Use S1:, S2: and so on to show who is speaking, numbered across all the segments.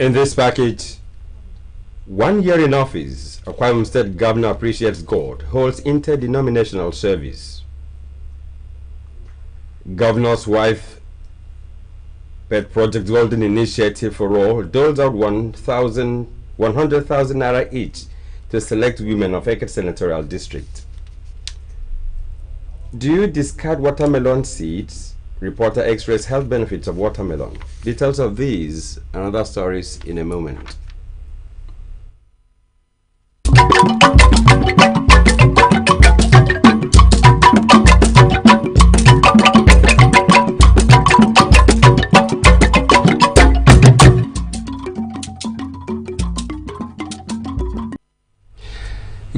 S1: In this package, 1 year in office, Akwa Ibom State Governor appreciates God, holds interdenominational service. Governor's wife pet project Golden Initiative for All doles out 100,000 naira each to select women of Akbc Senatorial District. Do you discard watermelon seeds? Reporter X-rays health benefits of watermelon. Details of these and other stories in a moment.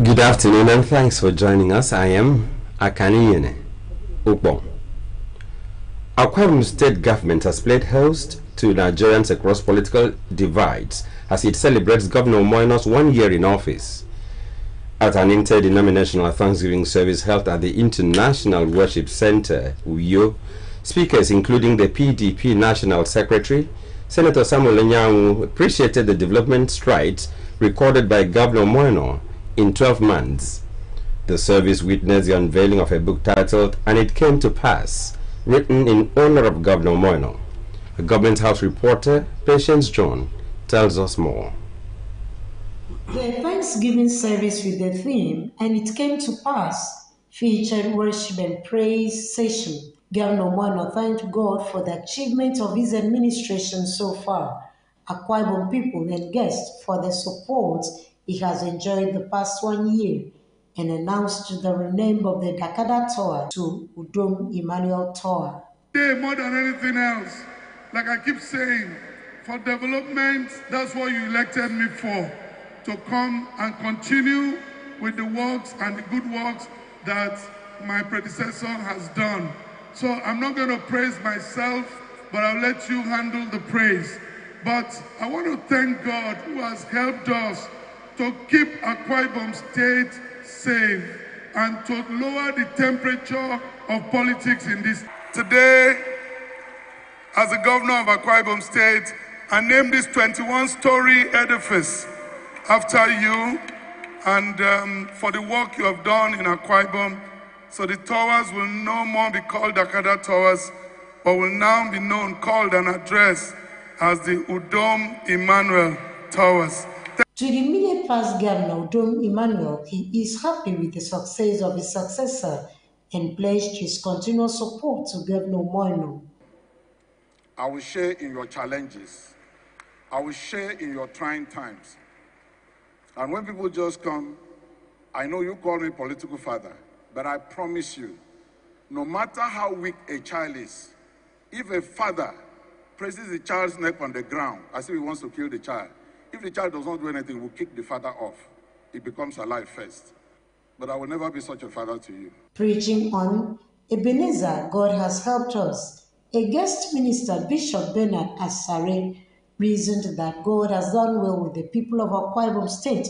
S1: Good afternoon and thanks for joining us. I am Akani Ukbong. Akwa Ibom State government has played host to Nigerians across political divides as it celebrates Governor Moino's 1 year in office. At an interdenominational Thanksgiving service held at the International Worship Center, Uyo, speakers including the PDP National Secretary, Senator Samuel Enyanwu, appreciated the development strides recorded by Governor Moino in 12 months. The service witnessed the unveiling of a book titled "And It Came to Pass," written in honor of Governor Moino. A Government House reporter, Patience John, tells us more.
S2: The Thanksgiving service with the theme "And It Came to Pass" featured worship and praise session. Governor Moino thanked God for the achievement of his administration so far, Akwa Ibom people and guests for the support he has enjoyed the past 1 year, and announced the rename of the Dakada Tower to Udom Emmanuel Tower.
S3: More than anything else, like I keep saying, for development, that's what you elected me for, to come and continue with the works and the good works that my predecessor has done. So I'm not going to praise myself, but I'll let you handle the praise. But I want to thank God who has helped us to keep Akwa Ibom State safe and to lower the temperature of politics in this. Today, as the governor of Akwa Ibom State, I named this 21-story edifice after you and for the work you have done in Akwa Ibom. So the towers will no more be called Dakada Towers, but will now be called and addressed as the Udom Emmanuel Towers.
S2: To the immediate past governor, Udom Emmanuel, he is happy with the success of his successor and pledged his continual support to Governor Moino.
S4: I will share in your challenges. I will share in your trying times. And when people just come, I know you call me political father, but I promise you, no matter how weak a child is, if a father presses the child's neck on the ground as if he wants to kill the child, if the child does not do anything, we'll kick the father off. It becomes alive first. But I will never be such a father to you.
S2: Preaching on Ebenezer, God has helped us, a guest minister, Bishop Bernard Asare, reasoned that God has done well with the people of Akwa Ibom State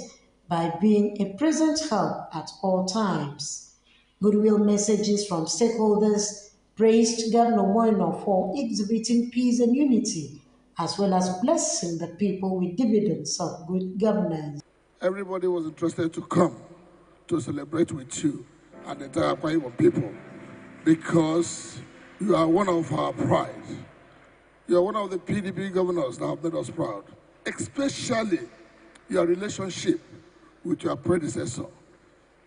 S2: by being a present help at all times. Goodwill messages from stakeholders praised Governor Moino for exhibiting peace and unity, as well as blessing the people with dividends of good governance.
S3: Everybody was interested to come to celebrate with you and the entire Akwa Ibom people because you are one of our pride. You are one of the PDP governors that have made us proud, especially your relationship with your predecessor.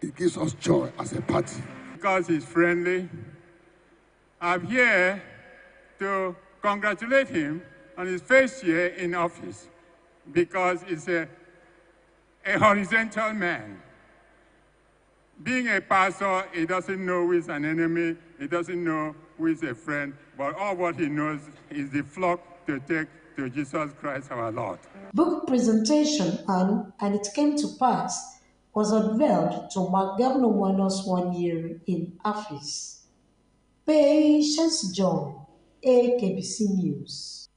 S3: It gives us joy as a party.
S5: Because he's friendly, I'm here to congratulate him on his first year in office because he's a horizontal man. Being a pastor, he doesn't know who is an enemy, he doesn't know who is a friend, but all what he knows is the flock to take to Jesus Christ our Lord.
S2: Book presentation on "And It Came to Pass" was unveiled to mark Governor Moino's 1 year in office. Patience John, Akbc News.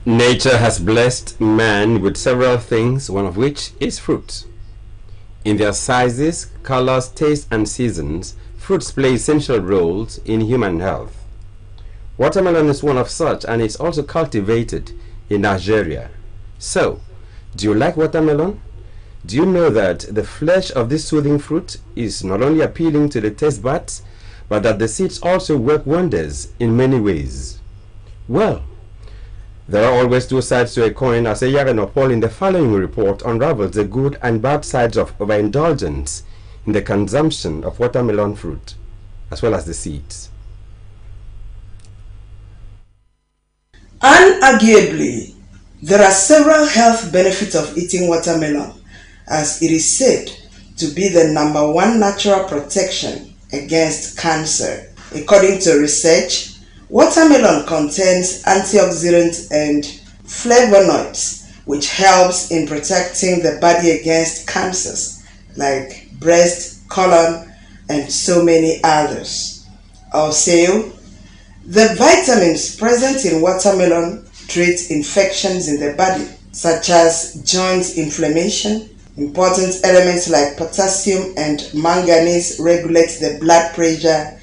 S1: Nature has blessed man with several things, one of which is fruit. In their sizes, colors, taste, and seasons, fruits play essential roles in human health. Watermelon is one of such, and it's also cultivated in Nigeria. So, do you like watermelon? Do you know that the flesh of this soothing fruit is not only appealing to the taste buds, but that the seeds also work wonders in many ways? Well, there are always two sides to a coin, as Yaren Paul in the following report unravels the good and bad sides of overindulgence in the consumption of watermelon fruit, as well as the seeds.
S6: Unarguably, there are several health benefits of eating watermelon, as it is said to be the #1 natural protection against cancer. According to research, watermelon contains antioxidants and flavonoids, which helps in protecting the body against cancers like breast, colon, and so many others. Also, the vitamins present in watermelon treat infections in the body, such as joint inflammation. Important elements like potassium and manganese regulate the blood pressure,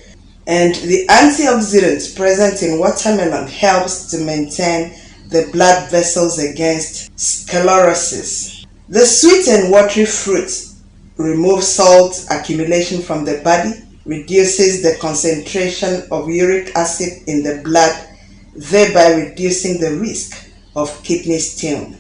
S6: and the antioxidants present in watermelon helps to maintain the blood vessels against sclerosis. The sweet and watery fruit removes salt accumulation from the body, reduces the concentration of uric acid in the blood, thereby reducing the risk of kidney stone.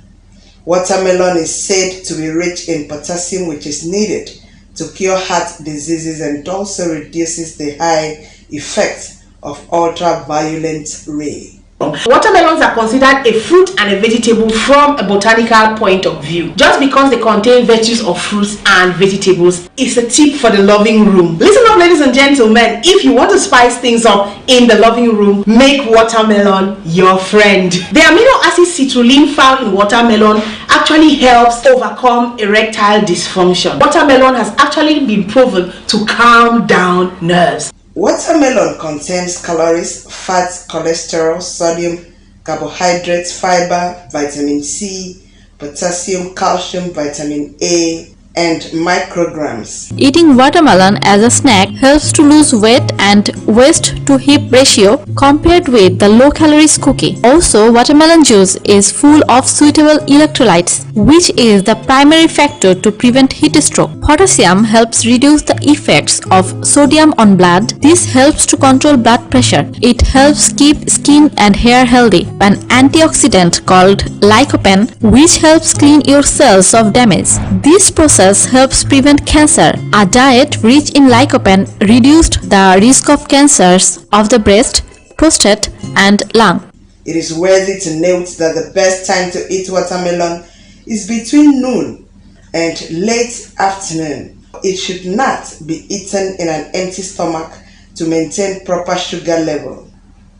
S6: Watermelon is said to be rich in potassium, which is needed to cure heart diseases, and also reduces the high effect of ultraviolet rays.
S7: Watermelons are considered a fruit and a vegetable from a botanical point of view. Just because they contain virtues of fruits and vegetables is a tip for the loving room. Listen up, ladies and gentlemen, if you want to spice things up in the loving room, make watermelon your friend. The amino acid citrulline found in watermelon actually helps overcome erectile dysfunction. Watermelon has actually been proven to calm down nerves.
S6: Watermelon contains calories, fat, cholesterol, sodium, carbohydrates, fiber, vitamin C, potassium, calcium, vitamin A, and micrograms.
S8: Eating watermelon as a snack helps to lose weight and waist to hip ratio compared with the low-calories cookie. Also, watermelon juice is full of suitable electrolytes, which is the primary factor to prevent heat stroke. Potassium helps reduce the effects of sodium on blood. This helps to control blood pressure. It helps keep skin and hair healthy. An antioxidant called lycopene, which helps clean your cells of damage. This process helps prevent cancer. A diet rich in lycopene reduced the risk of cancers of the breast, prostate, and lung.
S6: It is worthy to note that the best time to eat watermelon is between noon and late afternoon. It should not be eaten in an empty stomach to maintain proper sugar level,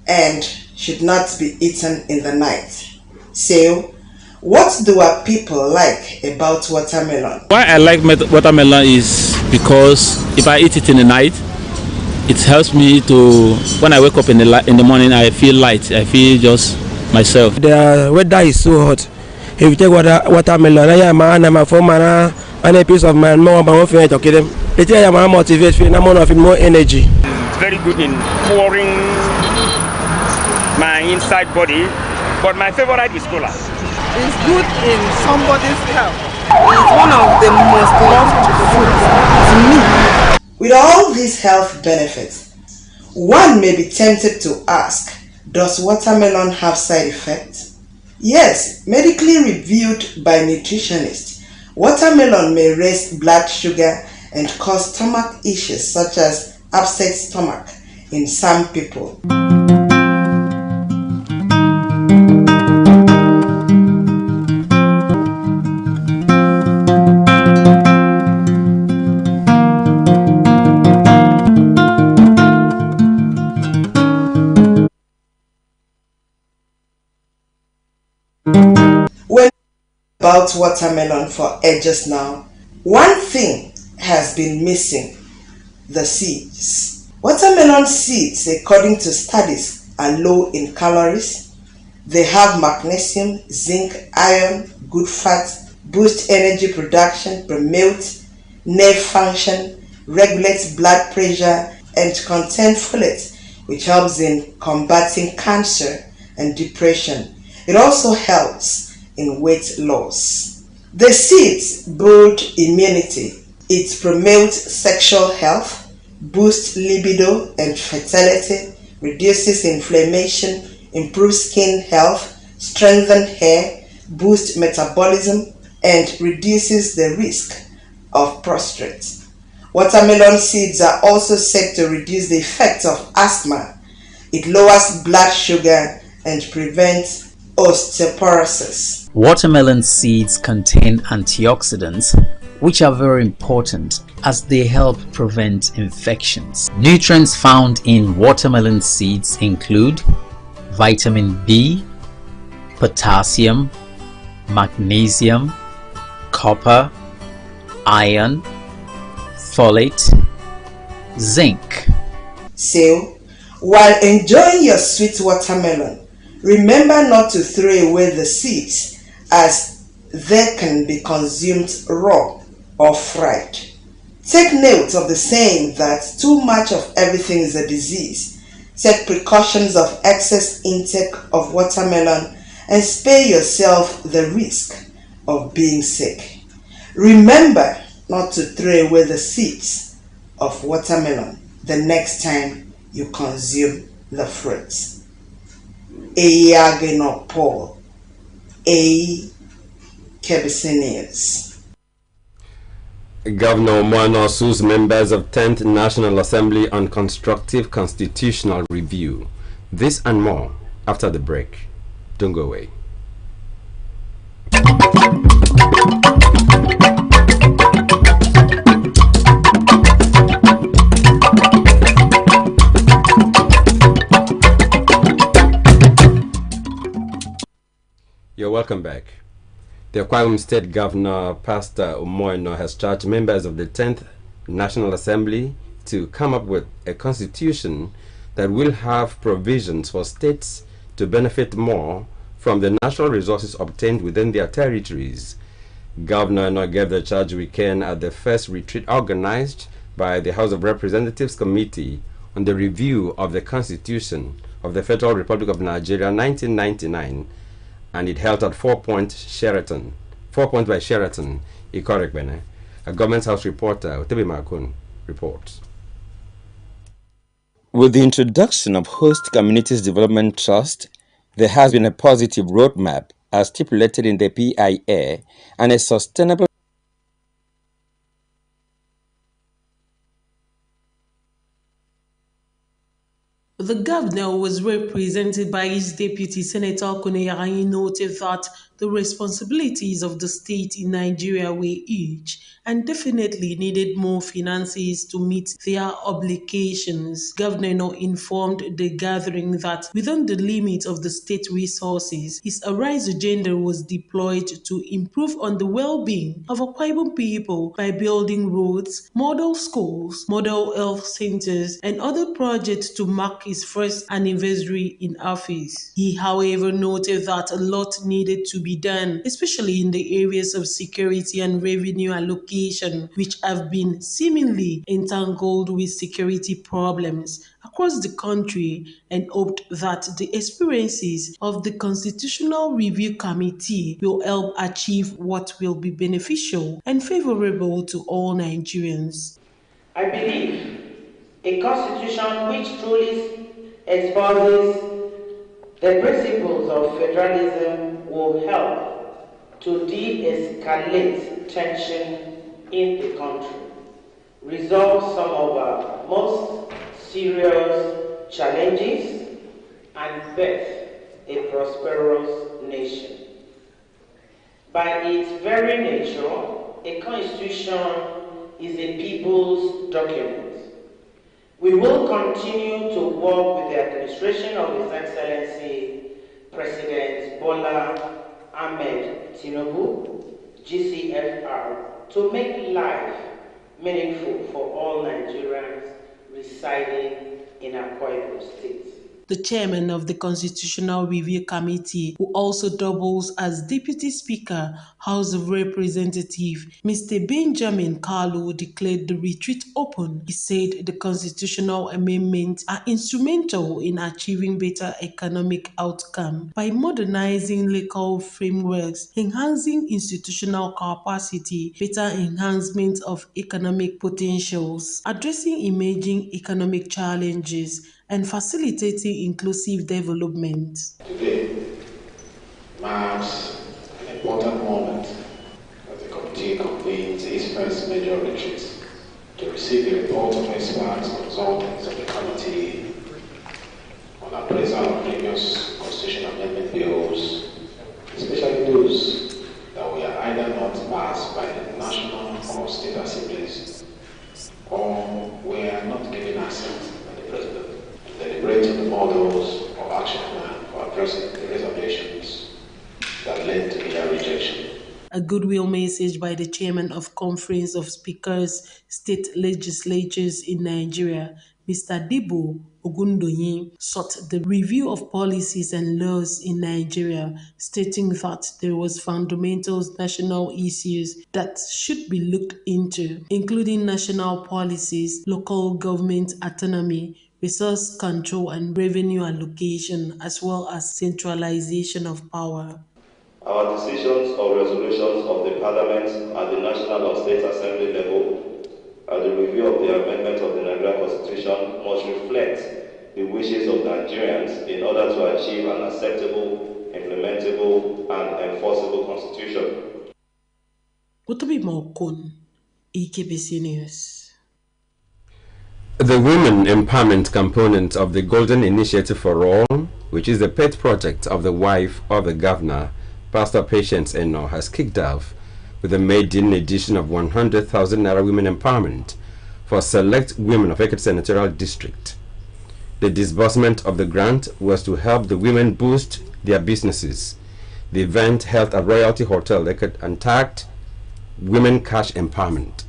S6: and should not be eaten in the night. So, what do our people like about watermelon?
S9: Why I like watermelon is because if I eat it in the night, it helps me to, when I wake up in the morning, I feel light. I feel just myself.
S10: The weather is so hot. If you take watermelon, and a piece of my more about it, okay, them. It is motivate me, more energy.
S11: It's very good in pouring my inside body, but my favorite is cola.
S12: It's good in somebody's health. It's one of the most loved foods to me.
S6: With all these health benefits, one may be tempted to ask, does watermelon have side effects? Yes, medically reviewed by nutritionists, watermelon may raise blood sugar and cause stomach issues such as upset stomach in some people. About watermelon for ages now, one thing has been missing: the seeds. Watermelon seeds, according to studies, are low in calories. They have magnesium, zinc, iron, good fat, boost energy production, promote nerve function, regulate blood pressure, and contain folate, which helps in combating cancer and depression. It also helps in weight loss. The seeds build immunity. It promotes sexual health, boosts libido and fertility, reduces inflammation, improves skin health, strengthens hair, boosts metabolism, and reduces the risk of prostate. Watermelon seeds are also said to reduce the effects of asthma. It lowers blood sugar and prevents osteoporosis.
S13: Watermelon seeds contain antioxidants, which are very important as they help prevent infections. Nutrients found in watermelon seeds include vitamin B, potassium, magnesium, copper, iron, folate, zinc.
S6: So, while enjoying your sweet watermelon, remember not to throw away the seeds as they can be consumed raw or fried. Take note of the saying that too much of everything is a disease. Take precautions of excess intake of watermelon and spare yourself the risk of being sick. Remember not to throw away the seeds of watermelon the next time you consume the fruits. Eyageno Paul, Akbc News.
S1: Governor Moano sues members of 10th National Assembly on constructive constitutional review. This and more after the break. Don't go away. You're welcome back. The Akwa Ibom State Governor, Pastor Umoino, has charged members of the 10th National Assembly to come up with a constitution that will have provisions for states to benefit more from the natural resources obtained within their territories. Governor Umoino gave the charge weekend at the first retreat organized by the House of Representatives Committee on the review of the Constitution of the Federal Republic of Nigeria 1999, and it held at 4 Point by Sheraton, Ikorekbene. A Government House reporter, Otebi Makun, reports. With the introduction of Host Communities Development Trust, there has been a positive roadmap as stipulated in the PIA and a sustainable
S14: The governor was represented by his deputy, Senator Kuneyarayi, noted that the responsibilities of the state in Nigeria were huge and definitely needed more finances to meet their obligations. Governor informed the gathering that within the limits of the state resources, his Arise agenda was deployed to improve on the well-being of Akwa Ibom people by building roads, model schools, model health centers, and other projects to mark his first anniversary in office. He, however, noted that a lot needed to be done, especially in the areas of security and revenue allocation, which have been seemingly entangled with security problems across the country, and hoped that the experiences of the Constitutional Review Committee will help achieve what will be beneficial and favorable to all Nigerians.
S15: I believe a constitution which truly exposes the principles of federalism will help to de-escalate tension in the country, resolve some of our most serious challenges, and birth a prosperous nation. By its very nature, a constitution is a people's document. We will continue to work with the administration of His Excellency President Bola Ahmed Tinubu, GCFR, to make life meaningful for all Nigerians residing in Akwa Ibom State.
S14: The chairman of the Constitutional Review Committee, who also doubles as Deputy Speaker, House of Representatives, Mr. Benjamin Kalu, declared the retreat open. He said the constitutional amendments are instrumental in achieving better economic outcome by modernizing legal frameworks, enhancing institutional capacity, better enhancement of economic potentials, addressing emerging economic challenges, and facilitating inclusive development.
S16: Today marks an important moment as the committee completes its first major retreat to receive the report of experts and consultants of the committee on appraisal of previous constitutional amendment bills, especially those that were either not passed by the national or state assemblies or were not given assent by the president. Deliberate on the models of action plan for addressing the reservations that led to their rejection.
S14: A goodwill message by the chairman of Conference of Speakers, State Legislatures in Nigeria, Mr. Debo Ogundoyin, sought the review of policies and laws in Nigeria, stating that there was fundamental national issues that should be looked into, including national policies, local government autonomy, resource control and revenue allocation, as well as centralization of power.
S17: Our decisions or resolutions of the Parliament at the National or State Assembly level and the review of the amendment of the Nigerian Constitution must reflect the wishes of Nigerians in order to achieve an acceptable, implementable, and enforceable constitution.
S14: Akbc News.
S1: The Women Empowerment component of the Golden Initiative for All, which is the pet project of the wife of the governor, Pastor Patience Eno, has kicked off with a maiden edition of 100,000 Naira Women Empowerment for select women of Ekiti Senatorial District. The disbursement of the grant was to help the women boost their businesses. The event held at Royalty Hotel Ekiti and tagged Women Cash Empowerment.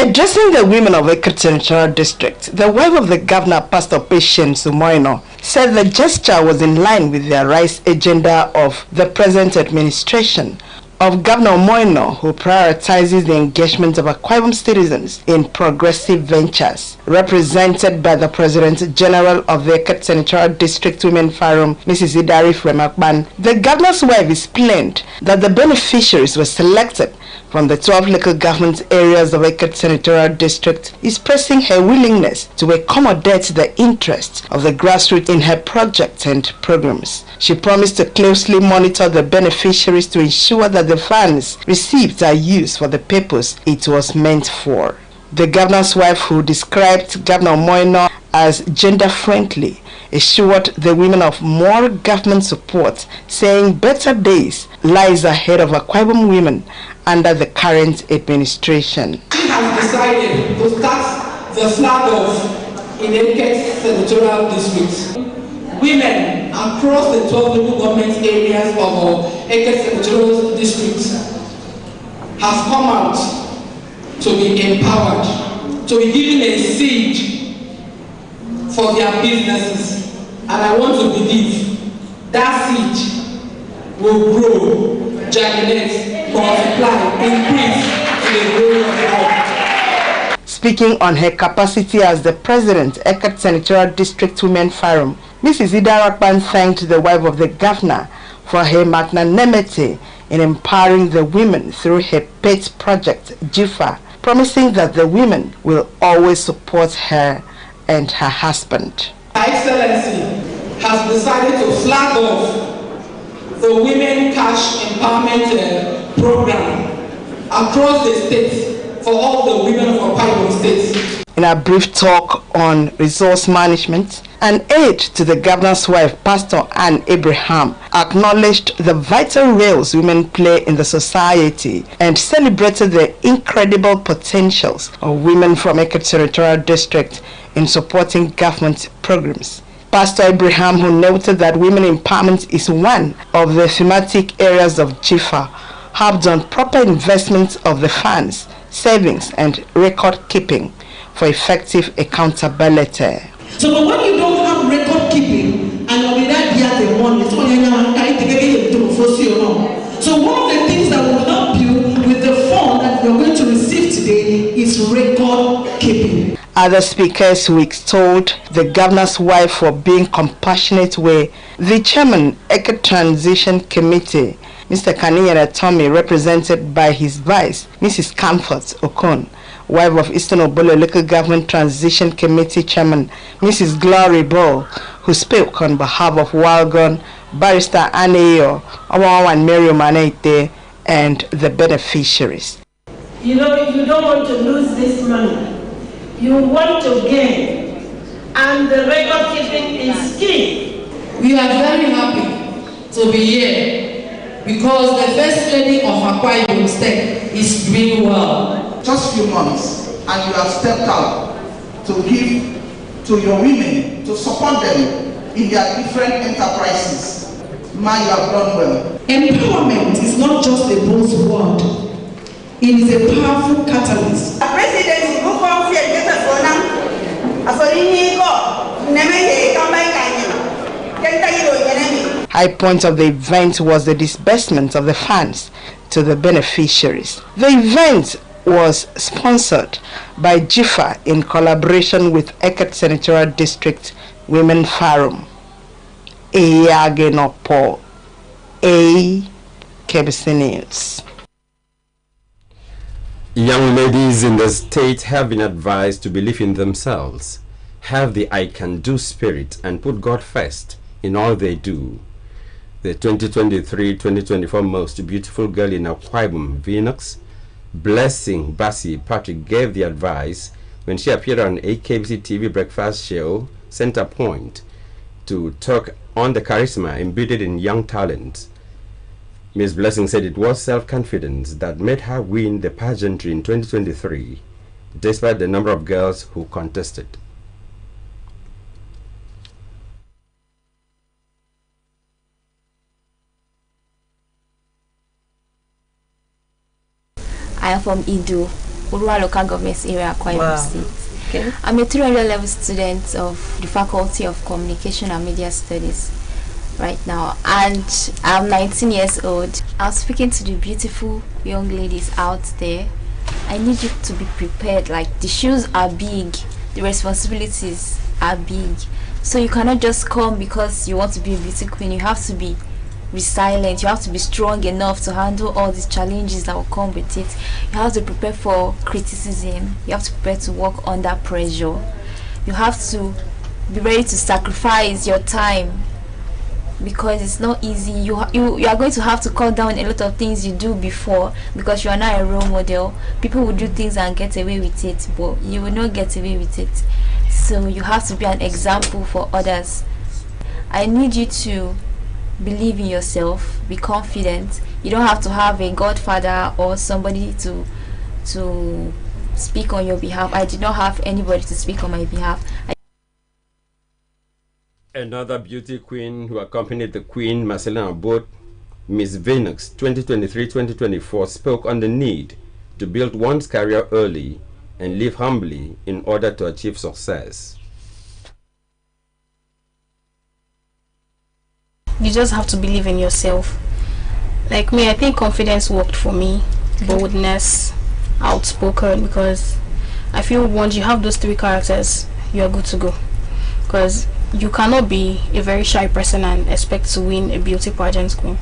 S6: Addressing the women of Ekiti Senatorial District, the wife of the governor, Pastor Patience Eno, said the gesture was in line with the rice agenda of the present administration of Governor Moino, who prioritizes the engagement of Akwa Ibom citizens in progressive ventures. Represented by the President General of the Ekiti Senatorial District Women Forum, Mrs. Idari Fremakban, the governor's wife explained that the beneficiaries were selected from the 12 local government areas of Ekiti Senatorial District, expressing her willingness to accommodate the interests of the grassroots in her projects and programs. She promised to closely monitor the beneficiaries to ensure that the funds received are used for the purpose it was meant for. The governor's wife, who described Governor Moino as gender-friendly, assured the women of more government support, saying better days lies ahead of Akwa Ibom women under the current administration.
S18: She has decided to start the flag off in Ekiti Senatorial District. Women across the 12 local government areas of our Ekiti Senatorial District have come out to be empowered, to be given a seed for their businesses. And I want to believe that seed will grow, germinate, multiply, increase to the glory of God.
S6: Speaking on her capacity as the President, Ekiti Senatorial District Women Forum, Mrs. Ida Rakpan thanked the wife of the governor for her magnanimity in empowering the women through her pet project, JIFA, promising that the women will always support her and her husband.
S18: Her Excellency has decided to flag off the Women Cash Empowerment Program across the state for all the women of Akwa Ibom State.
S6: In a brief talk on resource management, an aide to the governor's wife, Pastor Ann Abraham, acknowledged the vital roles women play in the society and celebrated the incredible potentials of women from Ekiti Senatorial District in supporting government programs. Pastor Abraham, who noted that women empowerment is one of the thematic areas of GIFA, have done proper investment of the funds, savings and record keeping for effective accountability.
S19: So but when you don't have record keeping and you'll be that here the money, so one of the things that will help you with the fund that you're going to receive today is record keeping.
S6: Other speakers who extolled the governor's wife for being compassionate were the chairman, Eke Transition Committee, Mr. Kaniyana Tommy, represented by his vice, Mrs. Comfort Okon, wife of Eastern Obolo Local Government Transition Committee Chairman, Mrs. Glory Ball, who spoke on behalf of Walgon, Barrister Aneyo, Owawan Mary Manete, and the beneficiaries.
S20: You know, you don't want to lose this money. You want to gain, and the record keeping is key.
S18: We are very happy to be here because the First Lady of Akwa Ibom State is doing well.
S21: Just few months, and you have stepped out to give to your women, to support them in their different enterprises. Ma, you have done well.
S19: Empowerment is not just a buzzword. It is a powerful catalyst.
S6: High point of the event was the disbursement of the funds to the beneficiaries. The event was sponsored by GIFA in collaboration with Eket Senatorial District Women Forum. Eyagenopo, Akbc News.
S1: Young ladies in the state have been advised to believe in themselves, have the I can do spirit, and put God first in all they do. The 2023-2024 most beautiful girl in Akwa Ibom, Venus, Blessing Bassi Patrick, gave the advice when she appeared on Akbc TV breakfast show Center Point to talk on the charisma embedded in young talent. Ms. Blessing said it was self-confidence that made her win the pageantry in 2023, despite the number of girls who contested.
S22: I am from Idu, Urua Local Government Area, Akwa Ibom State. Okay. I'm a 300 level student of the Faculty of Communication and Media Studies right now, and I'm 19 years old. I'm speaking to the beautiful young ladies out there. I need you to be prepared. Like, the shoes are big, the responsibilities are big, so you cannot just come because you want to be a beauty queen. You have to be resilient. You have to be strong enough to handle all these challenges that will come with it. You have to prepare for criticism. You have to prepare to work under pressure. You have to be ready to sacrifice your time, because it's not easy. You are going to have to cut down a lot of things you do before, because you are not a role model. People will do things and get away with it, but you will not get away with it. So you have to be an example for others. I need you to believe in yourself, be confident. You don't have to have a godfather or somebody to speak on your behalf. I did not have anybody to speak on my behalf.
S1: Another beauty queen who accompanied the Queen Marcelina on board, Miss Venus 2023-2024, spoke on the need to build one's career early and live humbly in order to achieve success.
S23: You just have to believe in yourself. Like me, I think confidence worked for me, boldness, outspoken, because I feel once you have those three characters, you are good to go. Because you cannot be a very shy person and expect to win a beauty pageant queen.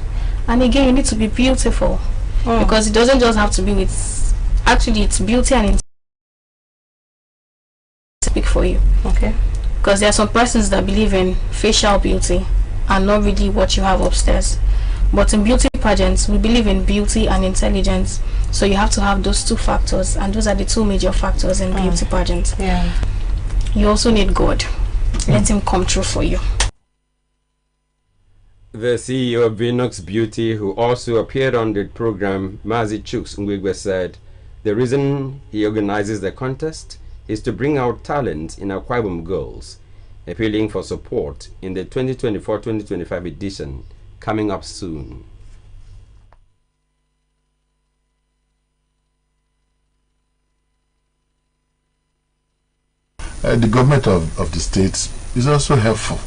S23: And again, you need to be beautiful, because it doesn't just have to be with, actually it's beauty and speak for you. Okay. Because there are some persons that believe in facial beauty and not really what you have upstairs. But in beauty pageants, we believe in beauty and intelligence. So you have to have those two factors, and those are the two major factors in beauty pageants. Yeah. You also need God. Let him come true for you.
S1: The CEO of Venus Beauty, who also appeared on the program, Mazi Chuks Ngwigwe, said the reason he organizes the contest is to bring out talent in Akwa Ibom girls. appealing for support in the 2024-2025 edition coming up soon.
S3: The government of the state is also helpful.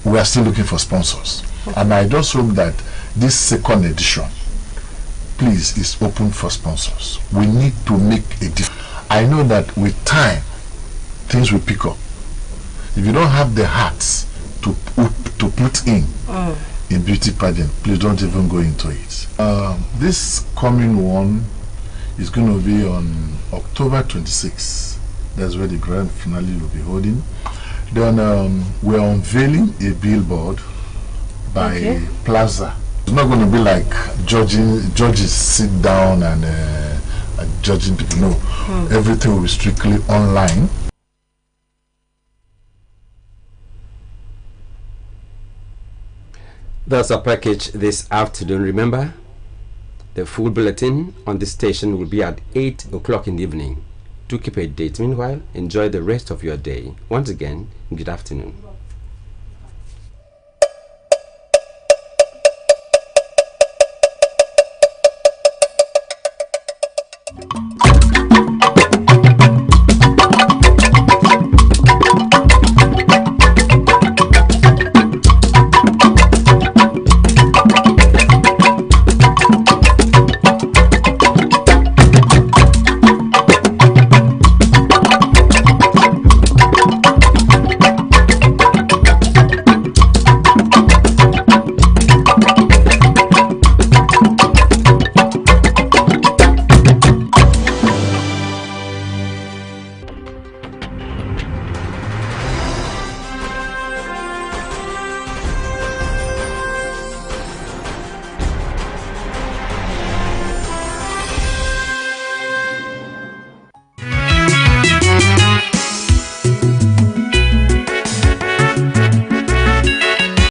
S3: We are still looking for sponsors. And I just hope that this second edition, please, is open for sponsors. We need to make a difference. I know that with time, things will pick up. If you don't have the hearts to put in beauty pageant, please don't even go into it. This coming one is going to be on October 26th. That's where the grand finale will be holding. Then we're unveiling a billboard by Plaza. It's not going to be like judges sit down and judging people. No, everything will be strictly online.
S1: That's our package this afternoon. Remember, the full bulletin on this station will be at 8 o'clock in the evening. Do keep a date. Meanwhile, enjoy the rest of your day. Once again, good afternoon.